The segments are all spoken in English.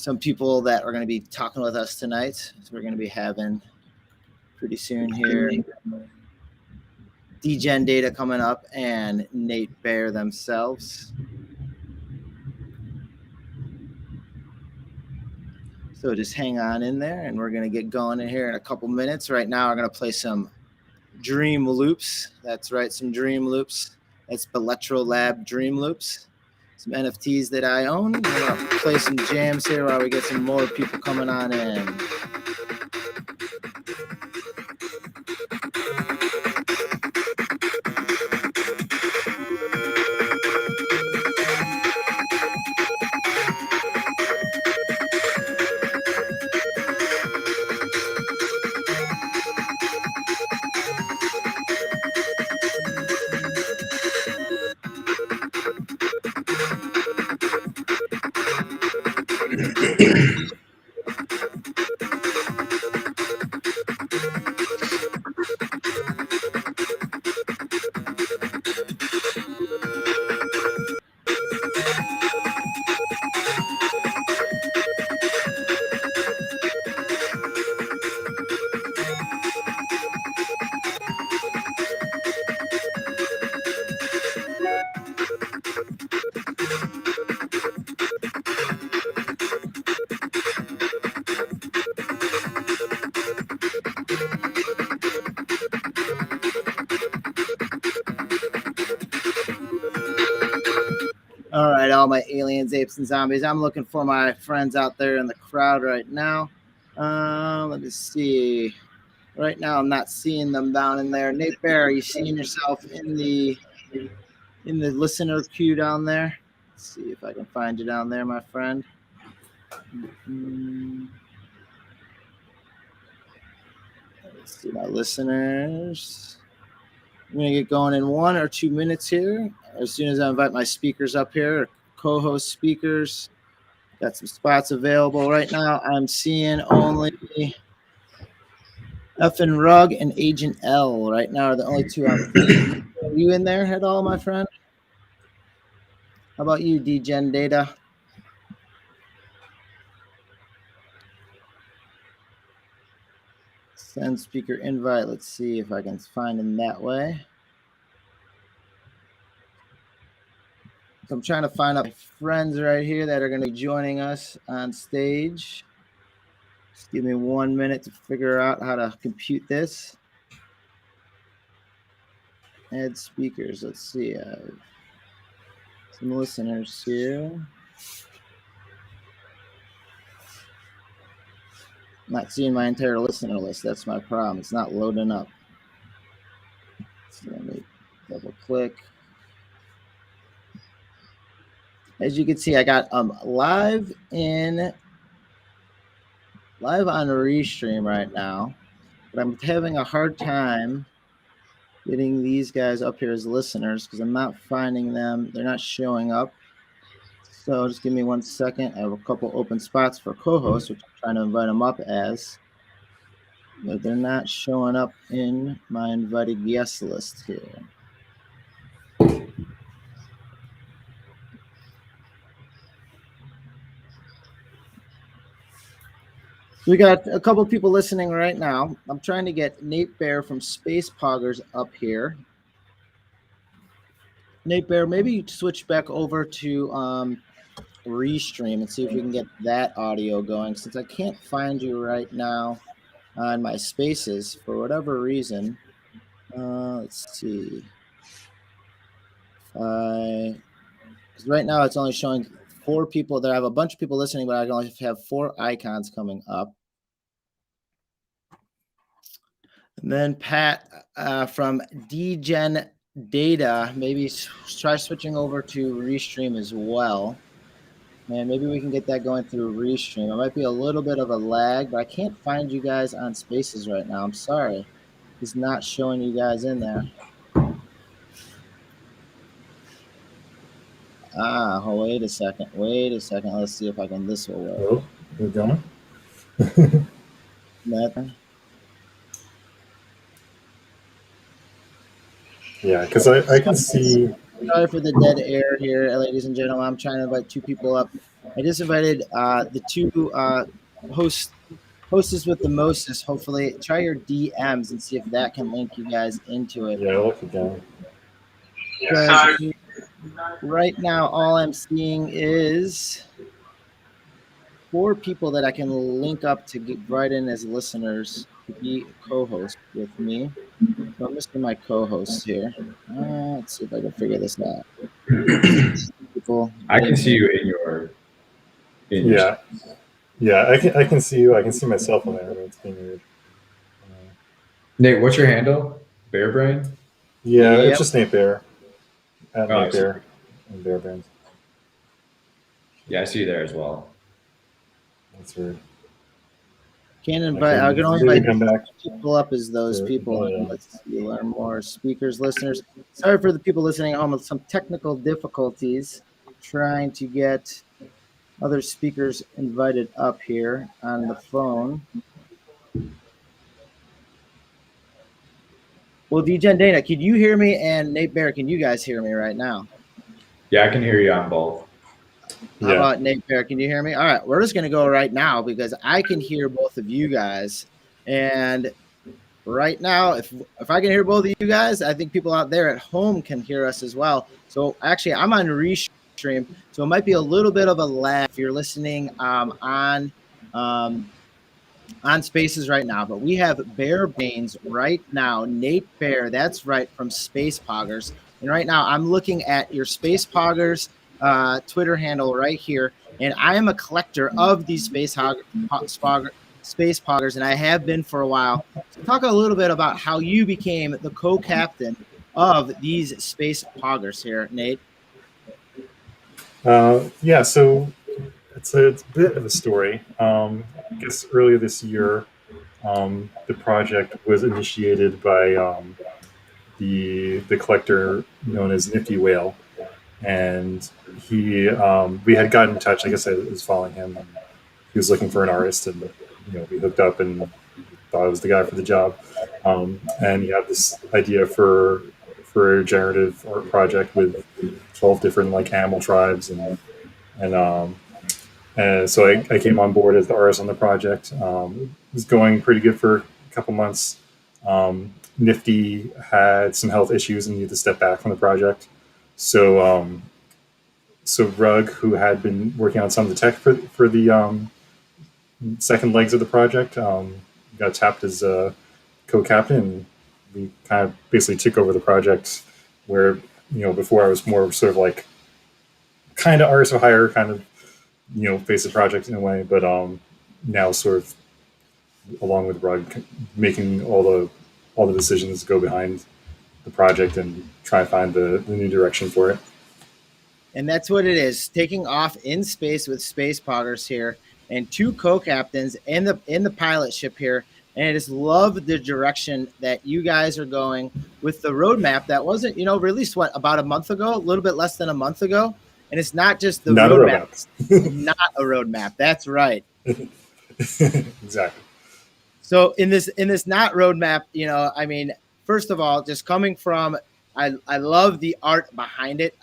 some people that are going to be talking with us tonight. So we're going to be having pretty soon here Degendata coming up and Nate Bear themselves. So just hang on in there, and we're going to get going in here in a couple minutes. Right now, we're going to play some Dream Loops. That's right, some Dream Loops. That's Electro Lab Dream Loops. Some NFTs that I own. We're going to play some jams here while we get some more people coming on in. All right, all my aliens, apes, and zombies. I'm looking for my friends out there in the crowd right now. Let me see. Right now, I'm not seeing them down in there. Nate Bear, are you seeing yourself in the listener queue down there? Let's see if I can find you down there, my friend. Let's see my listeners. I'm going to get going in 1 or 2 minutes here. As soon as I invite my speakers up here, co-host speakers. Got some spots available right now. I'm seeing only Effin Rug and Agent L right now are the only two I'm seeing. Are you in there at all, my friend? How about you, Degendata? Send speaker invite. Let's see if I can find him that way. So I'm trying to find out my friends right here that are going to be joining us on stage. Just give me 1 minute to figure out how to compute this. Add speakers. Let's see. Some listeners here. Not seeing my entire listener list. That's my problem. It's not loading up. So let me double click. As you can see, I got live on Restream right now, but I'm having a hard time getting these guys up here as listeners because I'm not finding them. They're not showing up. So just give me 1 second. I have a couple open spots for co-hosts, which I'm trying to invite them up as, but they're not showing up in my invited guest list here. We got a couple people listening right now. I'm trying to get Nate Bear from Space Poggers up here. Nate Bear, maybe you switch back over to Restream and see if we can get that audio going, since I can't find you right now on my spaces for whatever reason. Let's see. Because right now it's only showing 4 people there. I have a bunch of people listening, but I can only have 4 icons coming up. And then Pat from Degendata, maybe try switching over to Restream as well. And maybe we can get that going through Restream. It might be a little bit of a lag, but I can't find you guys on spaces right now. I'm sorry. It's not showing you guys in there. Wait a second. Let's see if I can. This will work. Hello, you going? Yeah, because I can see. Sorry for the dead air here, ladies and gentlemen. I'm trying to invite 2 people up I just invited the two hostess with the mostest. Hopefully, try your DMs and see if that can link you guys into it. Yeah, look again. Because right now, all I'm seeing is 4 people that I can link up to get right in as listeners to be a co-host with me. So I'm missing my co-hosts here. Let's see if I can figure this out. People I getting can see you in your Yeah, yeah. I can see you. I can see myself on there. But it's being weird. Nate, what's your handle? Bear Brain? Yeah, it's Yep. just Nate Bear at Oh, I Nate see. Bear and Bear Bands. Yeah, I see you there as well. That's weird. Can't invite. I can only Maybe invite come back. people up as those people. Oh And yeah. let's see, learn more speakers, listeners. Sorry for the people listening at home with some technical difficulties trying to get other speakers invited up here on the phone. Well, Degendata, can you hear me? And Nate Bear, can you guys hear me right now? Yeah, I can hear you on both. How Yeah. about Nate Bear? Can you hear me? All right, we're just going to go right now because I can hear both of you guys. And right now, if I can hear both of you guys, I think people out there at home can hear us as well. So actually, I'm on restream, so it might be a little bit of a lag if you're listening on Spaces right now. But we have Bear Baines right now. Nate Bear, that's right, from Space Poggers. And right now, I'm looking at your Space Poggers Twitter handle right here, and I am a collector of these Space Poggers, and I have been for a while. So talk a little bit about how you became the co-captain of these Space Poggers here, Nate. Yeah. So it's a bit of a story. I guess earlier this year, the project was initiated by the collector known as Nifty Whale, and we had gotten in touch. I guess I was following him, and he was looking for an artist, and we hooked up and thought I was the guy for the job. And he had this idea for a generative art project with 12 different like animal tribes, and so I came on board as the artist on the project. It was going pretty good for a couple months. Nifty had some health issues and needed to step back from the project. So Rug, who had been working on some of the tech for the second legs of the project, got tapped as co-captain. And we kind of basically took over the project, where before I was more sort of like kind of artist for hire, kind of face the project in a way, but now sort of along with Rug, making all the decisions go behind the project and try to find the new direction for it. And that's what it is, taking off in space with Space Poggers here, and 2 co-captains in the pilot ship here. And I just love the direction that you guys are going with the roadmap that wasn't, released about a month ago, a little bit less than a month ago. And it's not just the Not roadmap. a roadmap. Not a roadmap. That's right. Exactly. So in this not roadmap, I mean, first of all, just coming from, I love the art behind it.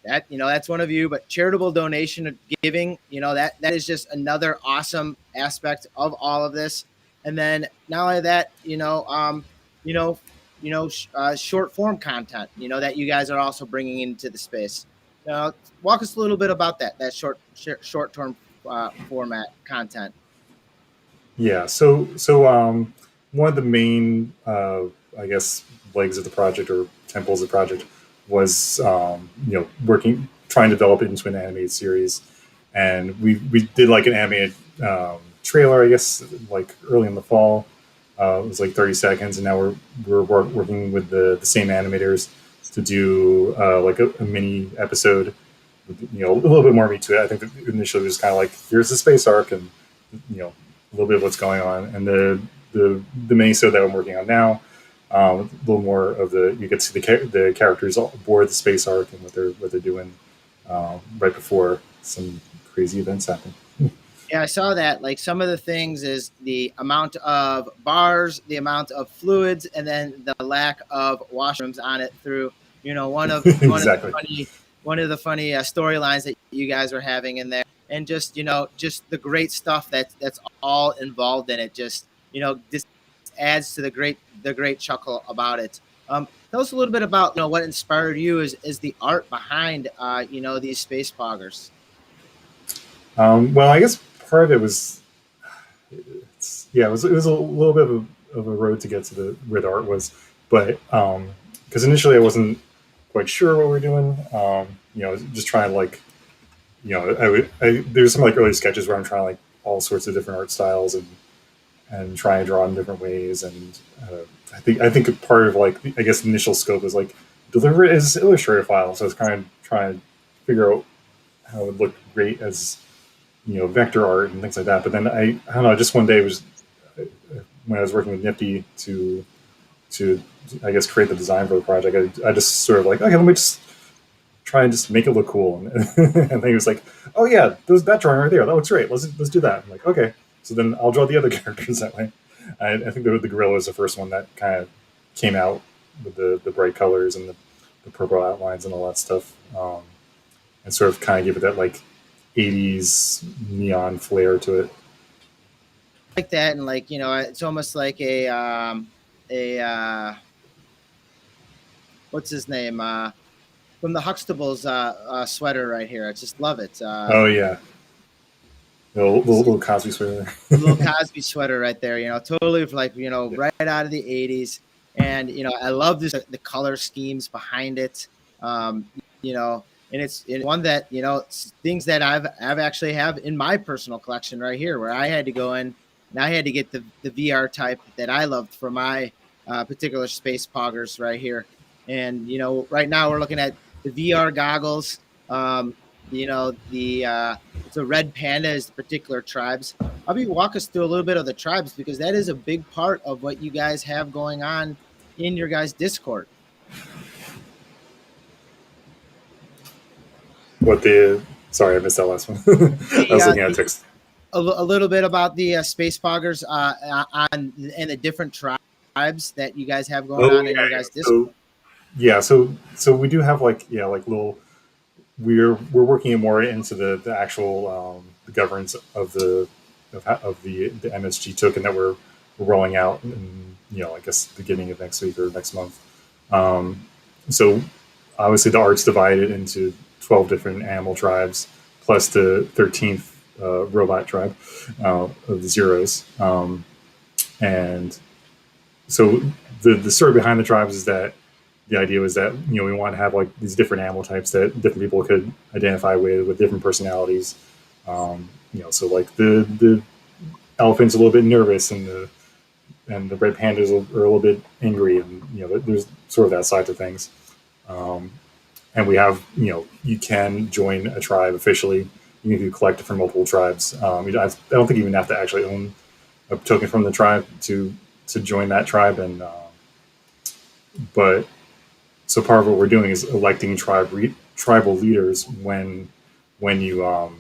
That's one of you, but charitable donation giving, that is just another awesome aspect of all of this. And then not only that, short form content, that you guys are also bringing into the space. Walk us a little bit about that short term format content. Yeah. So one of the main, I guess, legs of the project or temples of the project was, trying to develop it into an animated series, and we did like an animated trailer, I guess, like early in the fall. It was like 30 seconds, and now we're working with the same animators to do like a mini episode. A little bit more meat to it. I think that initially it was kind of like, here's the space arc, and a little bit of what's going on, and the mini show that I'm working on now, a little more of you get to see the characters aboard the space arc and what they're doing right before some crazy events happen. Yeah, I saw that. Like, some of the things is the amount of bars, the amount of fluids, and then the lack of washrooms on it through, one of Exactly. one of the funny storylines that you guys are having in there. and just the great stuff that's all involved in it. Just this adds to the great chuckle about it. Tell us a little bit about what inspired you is the art behind these space poggers. Well, I guess part of it was, it was a little bit of a road to get to where the art was, but because initially I wasn't quite sure what we were doing. Just trying to like, there's some like early sketches where I'm trying like all sorts of different art styles and try and draw in different ways. And I think a part of like I guess the initial scope is like deliver it as Illustrator file. So I was kind of trying to figure out how it would look great as vector art and things like that. But then I don't know, just one day was when I was working with Nifty to I guess create the design for the project. I just sort of like, okay, let me just try and just make it look cool. And he was like, oh yeah, that drawing right there, that looks great. Let's do that. I'm like, okay. So then I'll draw the other characters that way. I think the gorilla is the first one that kind of came out with the bright colors and the purple outlines and all that stuff, and sort of kind of give it that like 80s neon flair to it. Like that, and like it's almost like a what's his name from the Huxtables sweater right here. I just love it. Oh yeah, little Cosby sweater. Little Cosby sweater right there. Totally like right out of the '80s, and I love the color schemes behind it. And it's one that things that I've actually have in my personal collection right here, where I had to go in and I had to get the VR type that I loved for my particular Space Poggers right here. And right now we're looking at the VR goggles. The it's a red panda is the particular tribes. I'll walk us through a little bit of the tribes, because that is a big part of what you guys have going on in your guys' Discord. Sorry, I missed that last one. I was looking at text. A little bit about the Space Poggers and the different tribes that you guys have going on in your guys' Discord. So we do have like little. We're working more into the actual the governance of the MSG token that we're rolling out in, I guess beginning of next week or next month. So obviously the art's divided into 12 different animal tribes plus the 13th robot tribe of the zeros. And so the story behind the tribes is that the idea was that we want to have like these different animal types that different people could identify with different personalities. So like the elephant's a little bit nervous, and the red pandas are a little bit angry, and there's sort of that side to things. And we have you can join a tribe officially. You can collect it from multiple tribes. I don't think you even have to actually own a token from the tribe to join that tribe, and but. So part of what we're doing is electing tribal leaders when you're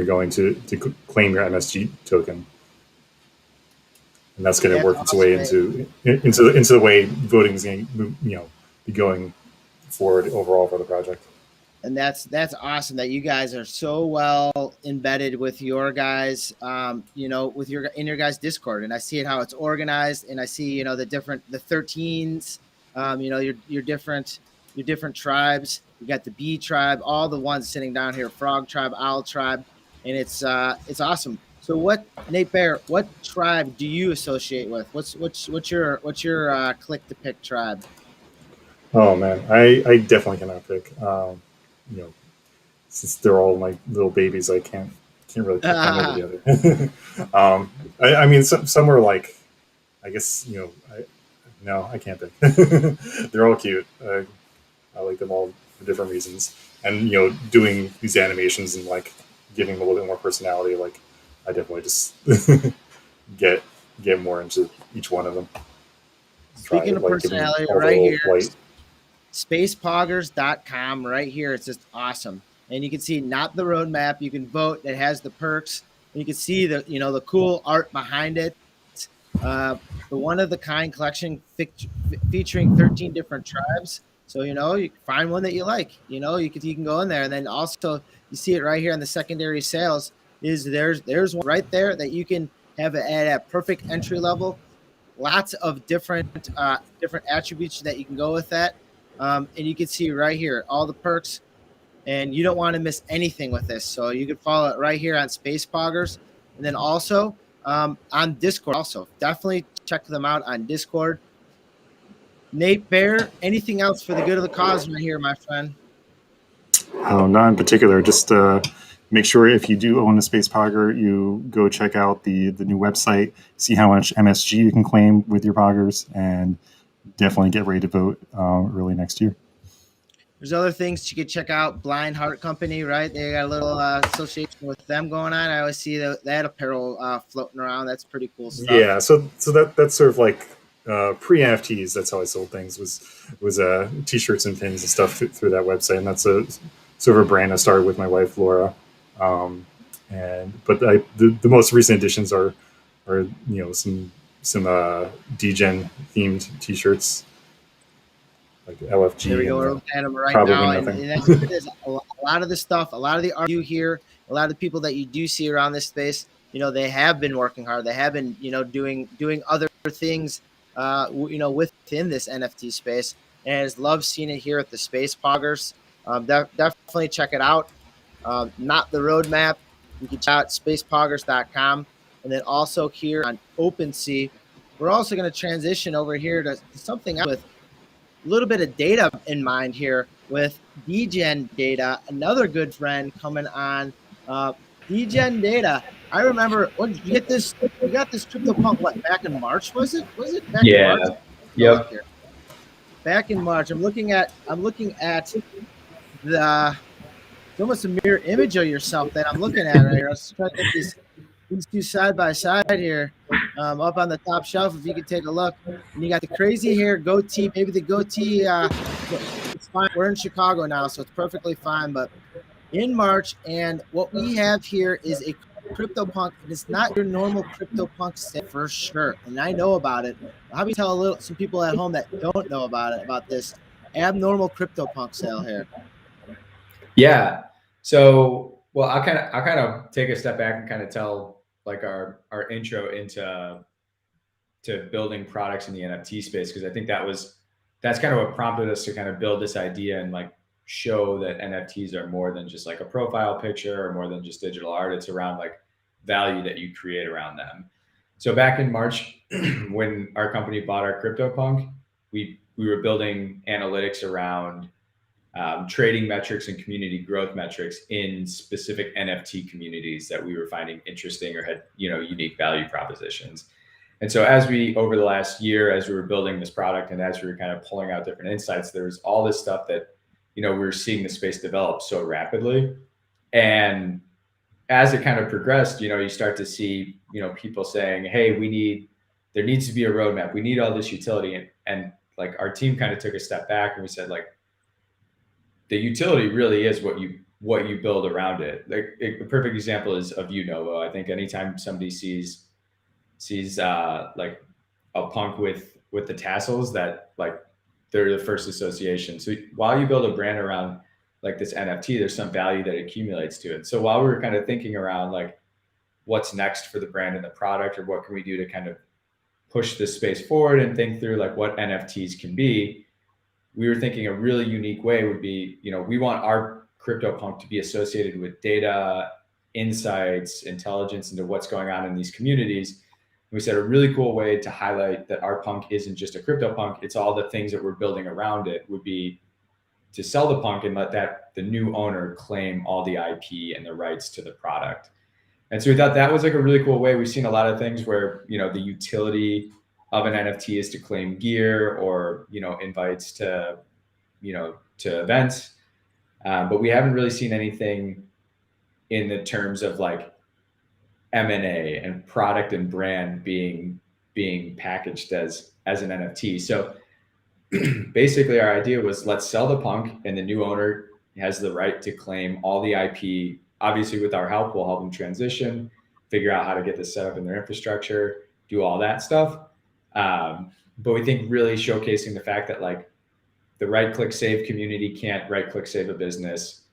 going to claim your MSG token, and that's going to work its way into the way voting is going to be going forward overall for the project. And that's awesome that you guys are so well embedded with your guys, with in your guys' Discord, and I see it how it's organized, and I see the 13s. Your different tribes. You got the bee tribe, all the ones sitting down here, frog tribe, owl tribe, and it's awesome. So Nate Bear, what tribe do you associate with? What's your click to pick tribe? Oh man, I definitely cannot pick. Since they're all my little babies, I can't really pick one over the other. I mean, some are like, I guess no, I can't pick. They're all cute. I like them all for different reasons. And doing these animations and like giving them a little bit more personality, like I definitely just get more into each one of them. Speaking of personality, right here, spacepoggers.com right here. It's just awesome. And you can see not the roadmap. You can vote. It has the perks. And you can see the cool art behind it. The one of the kind collection featuring 13 different tribes. So, you know, you find one that you like, you know, you can go in there. And then also you see it right here on the secondary sales is there's one right there that you can have it at a perfect entry level. Lots of different attributes that you can go with that. And you can see right here all the perks, and you don't want to miss anything with this. So you can follow it right here on Space Poggers, and then also on Discord. Also, definitely check them out on Discord. Nate Bear, anything else for the good of the cause right here, my friend? Oh, not in particular. Just make sure if you do own a Space Pogger, you go check out the new website, see how much MSG you can claim with your Poggers, and definitely get ready to vote early next year. There's other things you could check out. Blind Heart Company, right? They got a little association with them going on. I always see that apparel floating around. That's pretty cool stuff. Yeah, so that's sort of like pre NFTs. That's how I sold things was t-shirts and pins and stuff through that website, and that's a sort of a brand I started with my wife Laura. The most recent additions are some Degen themed t-shirts like LFG. There we go. We're looking at them right now, and that's what it is. A lot of the stuff, a lot of the art you hear, a lot of the people that you do see around this space, you know, they have been working hard. They have been, you know, doing other things, you know, within this NFT space, and I just love seeing it here at the Space Poggers. Definitely check it out. Not the roadmap. You can check out spacepoggers.com, and then also here on OpenSea, we're also going to transition over here to something else with a little bit of data in mind here with Degendata, another good friend coming on. Degendata. I remember when you get this, you got this CryptoPunk what back in March? Was it back in March? Yep. Back in March. I'm looking at the it's almost a mirror image of yourself that I'm looking at right here. I was trying to get these two side by side here, up on the top shelf. If you could take a look, and you got the crazy hair, goatee. Maybe the goatee. It's fine. We're in Chicago now, so it's perfectly fine. But in March, and what we have here is a CryptoPunk, and it's not your normal CryptoPunk set for sure. And I know about it. How about you tell some people at home that don't know about this abnormal CryptoPunk sale here? Yeah. So, well, I'll kind of take a step back and kind of tell like our intro into building products in the NFT space, because I think that's kind of what prompted us to kind of build this idea and like show that NFTs are more than just like a profile picture or more than just digital art. It's around like value that you create around them. So back in March, when our company bought our CryptoPunk, we were building analytics around trading metrics and community growth metrics in specific NFT communities that we were finding interesting or had, you know, unique value propositions. And so as we, over the last year, as we were building this product and as we were kind of pulling out different insights, there was all this stuff that, you know, we were seeing the space develop so rapidly. And as it kind of progressed, you know, you start to see, you know, people saying, hey, there needs to be a roadmap. We need all this utility. And like our team kind of took a step back and we said, like, the utility really is what you build around it. Like a perfect example is of Novo. I think anytime somebody sees like a punk with the tassels, that like they're the first association. So while you build a brand around like this NFT, there's some value that accumulates to it. So while we were kind of thinking around like what's next for the brand and the product, or what can we do to kind of push this space forward and think through like what NFTs can be, we were thinking a really unique way would be, you know, we want our CryptoPunk to be associated with data, insights, intelligence into what's going on in these communities. And we said a really cool way to highlight that our punk isn't just a CryptoPunk, it's all the things that we're building around it, would be to sell the punk and let the new owner claim all the IP and the rights to the product. And so we thought that was like a really cool way. We've seen a lot of things where, you know, the utility of an NFT is to claim gear or, you know, invites to, you know, to events. But we haven't really seen anything in the terms of like M&A and product and brand being packaged as an NFT. So basically our idea was, let's sell the punk and the new owner has the right to claim all the IP. Obviously with our help, we'll help them transition, figure out how to get this set up in their infrastructure, do all that stuff. But we think really showcasing the fact that like the right click save community can't right click save a business.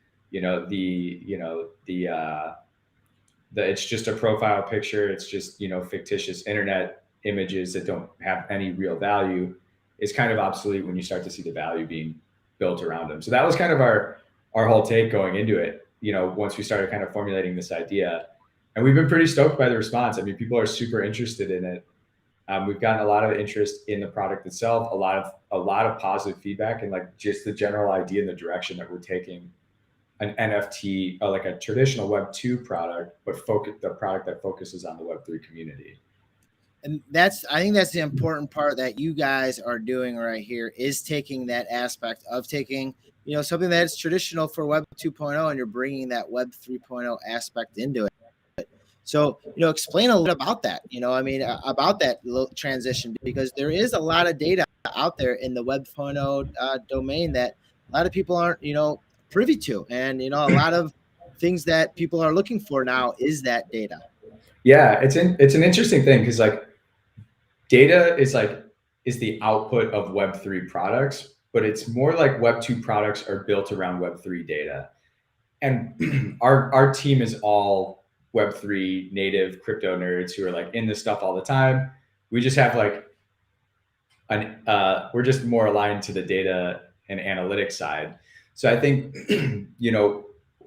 It's just a profile picture. It's just, fictitious internet images that don't have any real value is kind of obsolete when you start to see the value being built around them. So that was kind of our whole take going into it, once we started kind of formulating this idea. And we've been pretty stoked by the response. I mean, people are super interested in it. We've gotten a lot of interest in the product itself, a lot of positive feedback, and like just the general idea and the direction that we're taking an NFT, like a traditional Web 2 product, but the product that focuses on the Web 3 community. And I think that's the important part that you guys are doing right here, is taking that aspect of taking, something that's traditional for Web 2.0, and you're bringing that Web 3.0 aspect into it. So, explain a little about that, about that little transition, because there is a lot of data out there in the Web 4.0 domain that a lot of people aren't, privy to. And, a lot of things that people are looking for now is that data. Yeah, it's an interesting thing, because like data is the output of Web 3 products, but it's more like Web 2 products are built around Web 3 data. And our team is all Web 3 native crypto nerds who are like in this stuff all the time. We just have like we're just more aligned to the data and analytics side. So I think,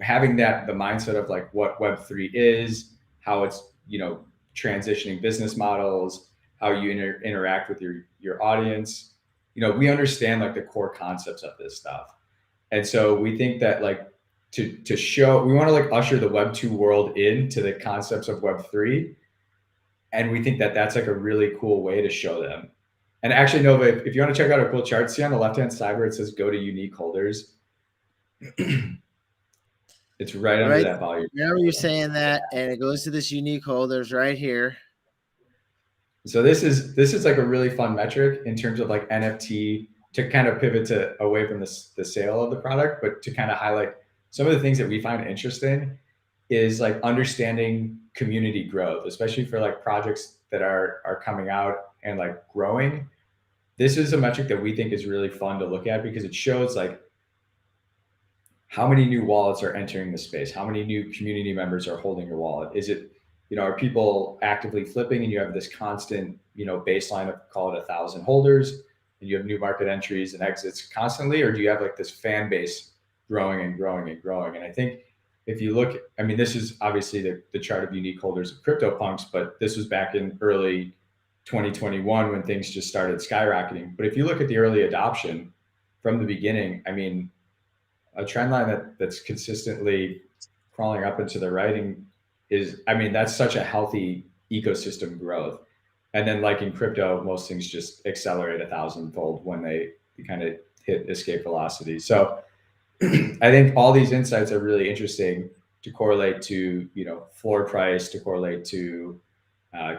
having the mindset of like what Web 3 is, how it's, transitioning business models, how you interact with your audience, we understand like the core concepts of this stuff. And so we think that like to show, we want to like usher the Web 2 world into the concepts of Web 3. And we think that that's like a really cool way to show them. And actually, Nova, if you want to check out a cool chart, see on the left-hand side where it says go to unique holders. It's right under that volume. Remember you saying that, and it goes to this unique holders right here. So this is like a really fun metric in terms of like NFT, to kind of pivot away from the sale of the product, but to kind of highlight some of the things that we find interesting is like understanding community growth, especially for like projects that are coming out and like growing. This is a metric that we think is really fun to look at, because it shows like how many new wallets are entering the space, how many new community members are holding your wallet. Is it, are people actively flipping, and you have this constant, baseline of, call it 1,000 holders, and you have new market entries and exits constantly, or do you have like this fan base growing and growing and growing? And I think if you look, I mean, this is obviously the chart of unique holders of CryptoPunks, but this was back in early 2021 when things just started skyrocketing. But if you look at the early adoption from the beginning, I mean, a trend line that's consistently crawling up into the right is, I mean, that's such a healthy ecosystem growth. And then like in crypto, most things just accelerate 1,000-fold when they kind of hit escape velocity. So I think all these insights are really interesting to correlate to, floor price, to correlate to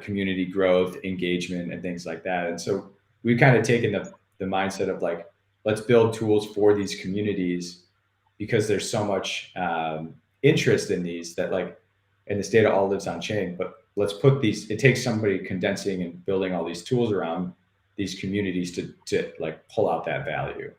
community growth, engagement, and things like that. And so we've kind of taken the mindset of like, let's build tools for these communities, because there's so much interest in these that like, and this data all lives on chain, but let's put these, it takes somebody condensing and building all these tools around these communities to like pull out that value.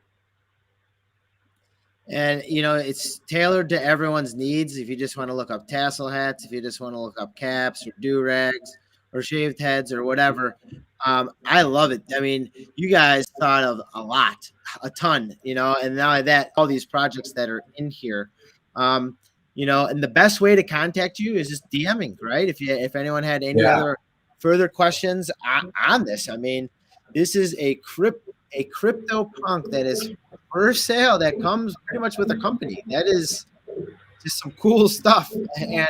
And, it's tailored to everyone's needs. If you just want to look up tassel hats, if you just want to look up caps or do-rags or shaved heads or whatever, I love it. I mean, you guys thought of a ton, and now that all these projects that are in here, and the best way to contact you is just DMing, right? If anyone had any other further questions on this, I mean, this is a crypto punk that is for sale, that comes pretty much with a company. That is just some cool stuff. And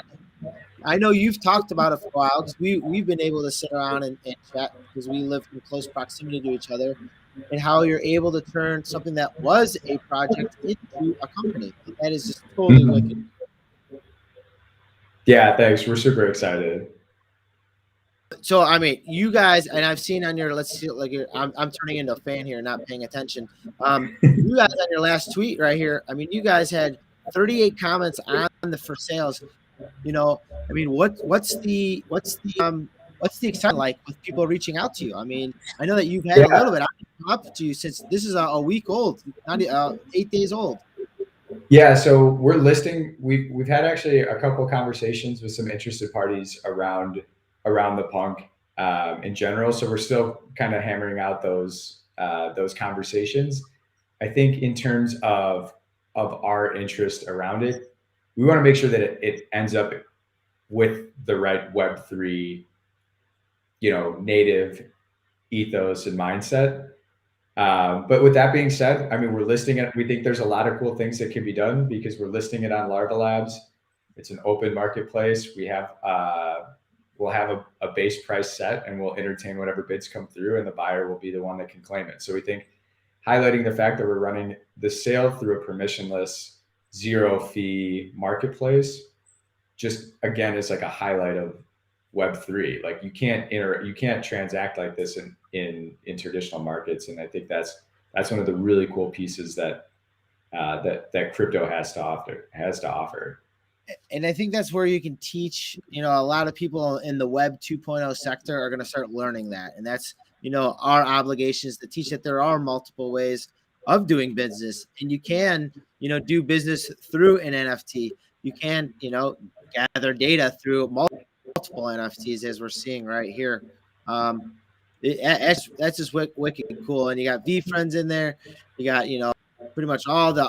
I know you've talked about it for a while, because we've been able to sit around and chat, because we live in close proximity to each other, and how you're able to turn something that was a project into a company. That is just totally wicked. Yeah, thanks. We're super excited. So, I mean, you guys, and I've seen on your, let's see, like I'm turning into a fan here, not paying attention. You guys on your last tweet right here, I mean, you guys had 38 comments on the for sales. I mean, what's the excitement like with people reaching out to you? I mean, I know that you've had a little bit. up to you since this is a week old, not 8 days old? Yeah, so we're listing. We've had actually a couple conversations with some interested parties around the punk in general. So we're still kind of hammering out those conversations. I think in terms of our interest around it, we want to make sure that it ends up with the right Web3, native ethos and mindset. But with that being said, I mean, we're listing it. We think there's a lot of cool things that can be done because we're listing it on Larva Labs. It's an open marketplace. We'll have a base price set, and we'll entertain whatever bids come through, and the buyer will be the one that can claim it. So we think highlighting the fact that we're running the sale through a permissionless, zero fee marketplace, just again is like a highlight of Web3. Like you can't transact like this in traditional markets, and I think that's one of the really cool pieces that that crypto has to offer. And I think that's where you can teach, a lot of people in the Web 2.0 sector are going to start learning that. And that's, our obligation is to teach that there are multiple ways of doing business, and you can, do business through an NFT. You can, gather data through multiple NFTs, as we're seeing right here. That's just wicked cool. And you got VFriends in there. You got, pretty much all the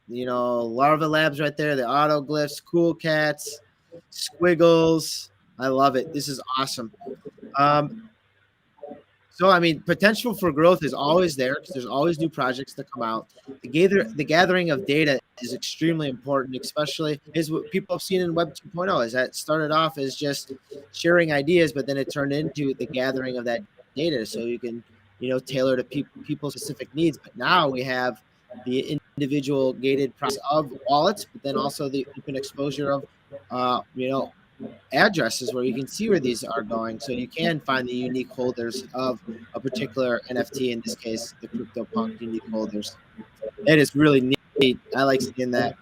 Larva Labs right there, the autoglyphs, cool cats, squiggles. I love it. This is awesome. So I mean, potential for growth is always there because there's always new projects that come out. The gathering of data is extremely important, especially is what people have seen in Web 2.0. Is that started off as just sharing ideas, but then it turned into the gathering of that data, so you can tailor to people's specific needs. But now we have the individual gated process of wallets, but then also the open exposure of addresses where you can see where these are going, so you can find the unique holders of a particular NFT. In this case, the CryptoPunk unique holders. That is really neat. I like seeing that.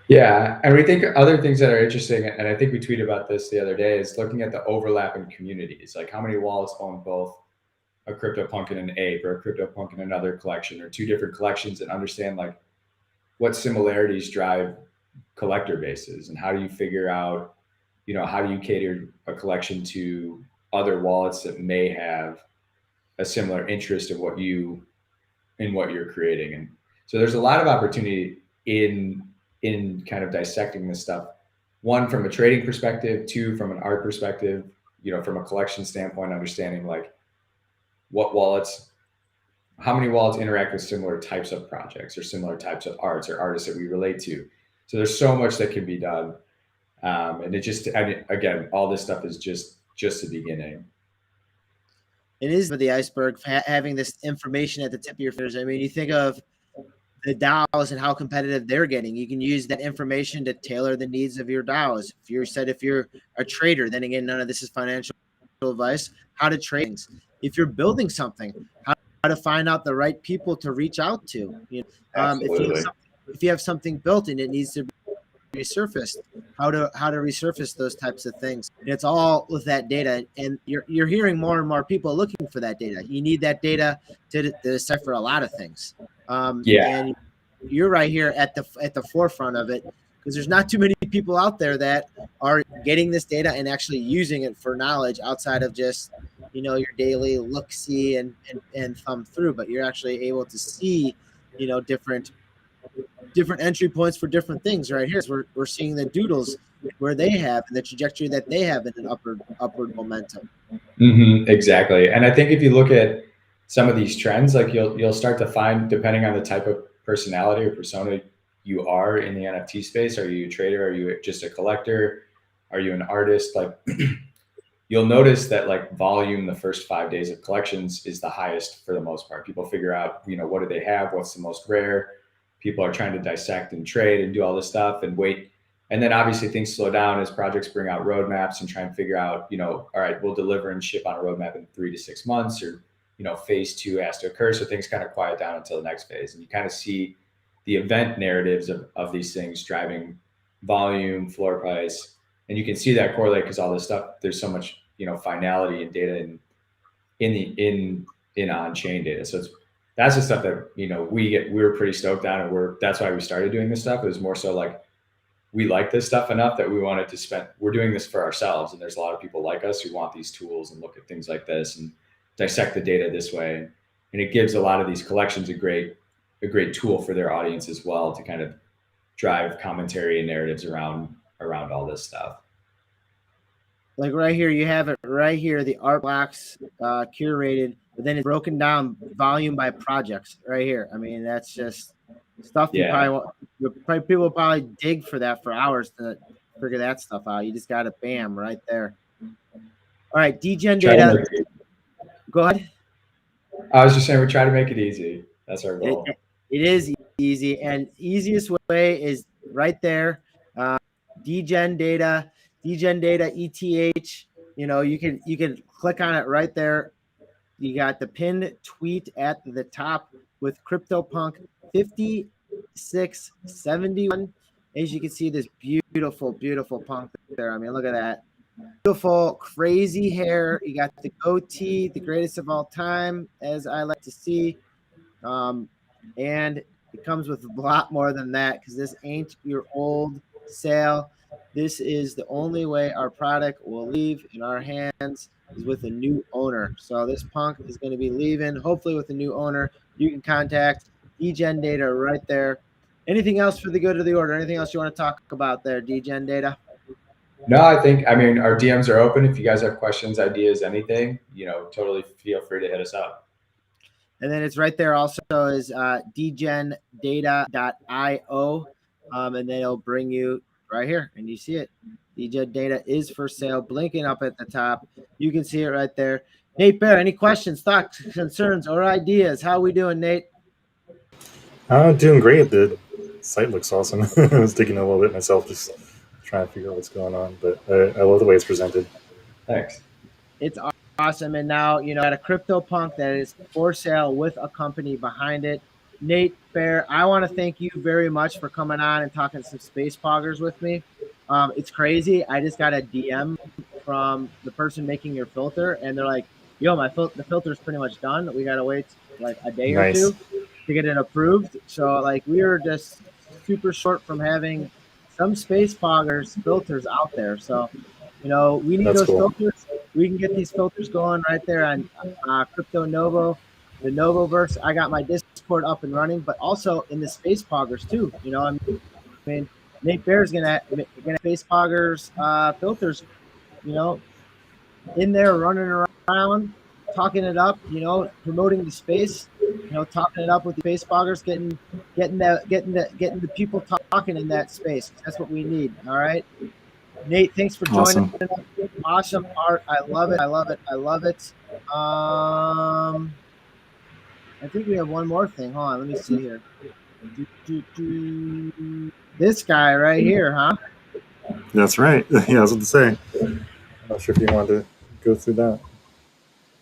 Yeah, and we think other things that are interesting, and I think we tweeted about this the other day, is looking at the overlap in communities. Like how many wallets own both a CryptoPunk and an ape, or a CryptoPunk and another collection, or two different collections, and understand like what similarities drive collector bases, and how do you figure out, how do you cater a collection to other wallets that may have a similar interest in what you're creating. And so there's a lot of opportunity in kind of dissecting this stuff. One, from a trading perspective. Two, from an art perspective. From a collection standpoint, understanding like how many wallets interact with similar types of projects or similar types of arts or artists that we relate to. So there's so much that can be done. And again, all this stuff is just the beginning. It is the iceberg, having this information at the tip of your fingers. I mean, you think of the DAOs and how competitive they're getting. You can use that information to tailor the needs of your DAOs. If you're a trader, then again, none of this is financial advice. How to trade things. If you're building something, how to find out the right people to reach out to. If you have something built and it needs to be resurfaced, how to resurface those types of things. And it's all with that data, and you're hearing more and more people looking for that data. You need that data to decipher a lot of things. And you're right here at the forefront of it, because there's not too many people out there that are getting this data and actually using it for knowledge outside of just your daily look see and thumb through, but you're actually able to see different entry points for different things right here. So we're seeing the doodles where they have and the trajectory that they have in an upward momentum. Mm-hmm, exactly. And I think if you look at some of these trends, like you'll start to find, depending on the type of personality or persona you are in the NFT space, are you a trader? Are you just a collector? Are you an artist? Like you'll notice that like volume the first 5 days of collections is the highest for the most part. People figure out, what do they have? What's the most rare? People are trying to dissect and trade and do all this stuff and wait. And then obviously things slow down as projects bring out roadmaps and try and figure out, all right, we'll deliver and ship on a roadmap in 3 to 6 months, or, phase 2 has to occur. So things kind of quiet down until the next phase. And you kind of see the event narratives of these things driving volume, floor price. And you can see that correlate because all this stuff, there's so much, finality and data in on-chain data. So that's the stuff that, you know, we were pretty stoked on, and that's why we started doing this stuff. It was more so like we like this stuff enough that we wanted to spend. We're doing this for ourselves, and there's a lot of people like us who want these tools and look at things like this and dissect the data this way, and it gives a lot of these collections a great tool for their audience as well to kind of drive commentary and narratives around all this stuff. Like right here, you have it right here, the art blocks curated, but then it's broken down volume by projects right here. I mean, that's just stuff people will probably dig for that for hours to figure that stuff out. You just got it, bam, right there. All right, Degendata. Go ahead. I was just saying we try to make it easy. That's our goal. It is easy, and easiest way is right there. Degendata ETH. You know, you can click on it right there. You got the pinned tweet at the top with CryptoPunk 5671. As you can see, this beautiful punk there. I mean, look at that. Beautiful, crazy hair. You got the goatee, the greatest of all time, as I like to see. And it comes with a lot more than that, because this ain't your old sale. This is the only way our product will leave in our hands is with a new owner. So this punk is going to be leaving, hopefully with a new owner. You can contact Degendata right there. Anything else for the good of the order? Anything else you want to talk about there, Degendata? No, I mean, our DMs are open. If you guys have questions, ideas, anything, you know, totally feel free to hit us up. And then it's right there also is degendata.io. And then it'll bring you right here, and you see it. Degendata is for sale, blinking up at the top. You can see it right there. Nate Bear, any questions, thoughts, concerns, or ideas? How are we doing, Nate? Doing great. The site looks awesome. I was digging a little bit myself, just trying to figure out what's going on, but I love the way it's presented. Thanks. It's awesome. And now, you know, got a CryptoPunk that is for sale with a company behind it. Nate Bear, I want to thank you very much for coming on and talking some Space Poggers with me. It's crazy. I just got a DM from the person making your filter, and they're like, yo, the filter's pretty much done. We got to wait like a day or two to get it approved. So like we are just super short from having some Space Poggers filters out there. So, you know, we need those filters. We can get these filters going right there on Crypto Novo, the Novoverse. I got my Discord up and running, but also in the Space Poggers too. You know, I mean, Nate Bear is gonna Space Poggers filters, you know, in there running around, talking it up, you know, promoting the space, you know, talking it up with the Space Poggers, getting the people talking in that space. That's what we need. All right. Nate, thanks for joining. Awesome art. I love it. I think we have one more thing. Hold on, let me see here. This guy right here, huh? That's right. Yeah, I was going to say. I'm not sure if you wanted to go through that.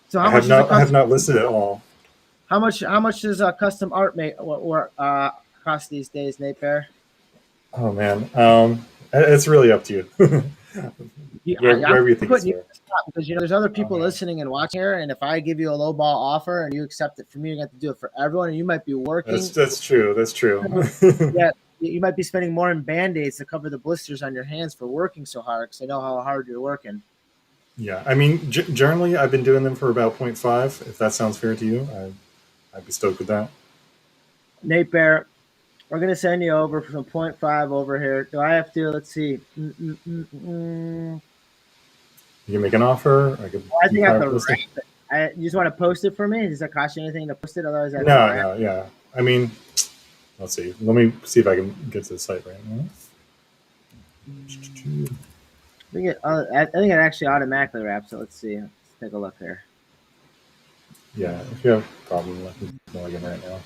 So I have not listed it all. How much does a custom art cost these days, Nate Bear? Oh man, it's really up to you. Wherever you think it's fair. Because you know there's other people listening and watching here, and if I give you a low ball offer and you accept it from me, you're going to have to do it for everyone, and you might be working. That's true. Yeah, you might be spending more in Band-Aids to cover the blisters on your hands for working so hard, because I know how hard you're working. Yeah, I mean, generally I've been doing them for about 0.5. If that sounds fair to you, I'd be stoked with that. Nate Bear, we're going to send you over from 0.5 over here. Do I have to? Let's see. You can make an offer. I think I have to write it. You just want to post it for me? Does that cost you anything to post it? Otherwise, no. Yeah. I mean, let's see. Let me see if I can get to the site right now. I think it actually automatically wraps it. Let's see. Let's take a look here. Yeah, if you have a problem, let me log in right now.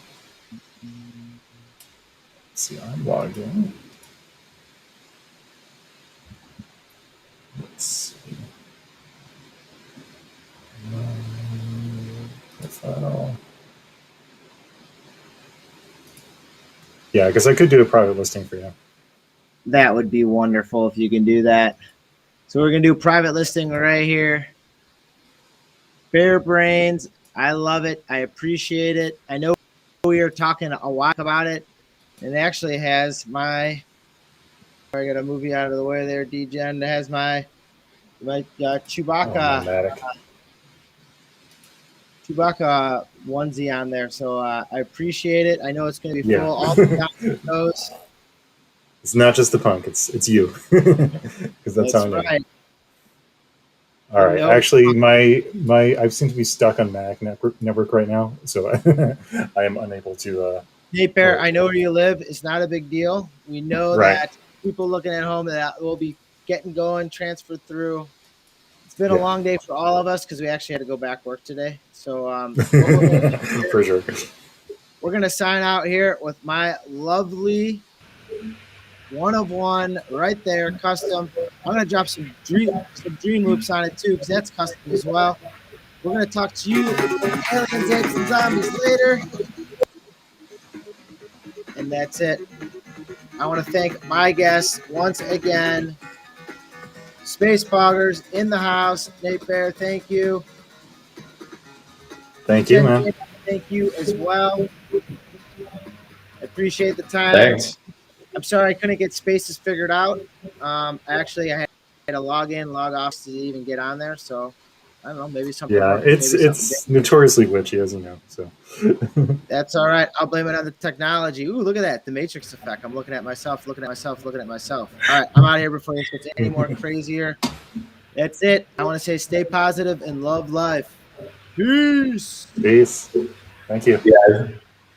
Let's see, I'm logged in. Let's see. Profile. Yeah, because I could do a private listing for you. That would be wonderful if you can do that. So we're going to do private listing right here. Bear Brains. I love it. I appreciate it. I know we were talking a while about it, and it actually has my. I got a movie out of the way there, Degen. It has my Chewbacca. Nomadic. Chewbacca onesie on there, so I appreciate it. I know it's going to be Yeah. full all the shows. It's not just the punk; it's you, because that's how I know. Right. All right. Nope. Actually, my I seem to be stuck on Mac network right now, so I am unable to. Hey, Bear, I know where you live. It's not a big deal. We know Right. that people looking at home that will be getting going, transferred through. It's been a Yeah. long day for all of us because we actually had to go back work today. So For sure. we're gonna sign out here with my lovely one of one right there, custom. I'm gonna drop some dream loops on it too because that's custom as well. We're gonna talk to you, aliens, apes, and zombies later. And that's it. I want to thank my guests once again. Space Poggers in the house. Nate Bear, thank you. Thank you, man. Thank you as well. I appreciate the time. Thanks. I'm sorry I couldn't get Spaces figured out. Actually, I had to log in, log off to even get on there. So I don't know, maybe something. Yeah, worked, it's notoriously glitchy, as you know. So that's all right. I'll blame it on the technology. Ooh, look at that, the Matrix effect. I'm looking at myself, looking at myself, looking at myself. All right, I'm out of here before this gets any more crazier. That's it. I want to say stay positive and love life. Peace. Peace. Thank you. Yeah.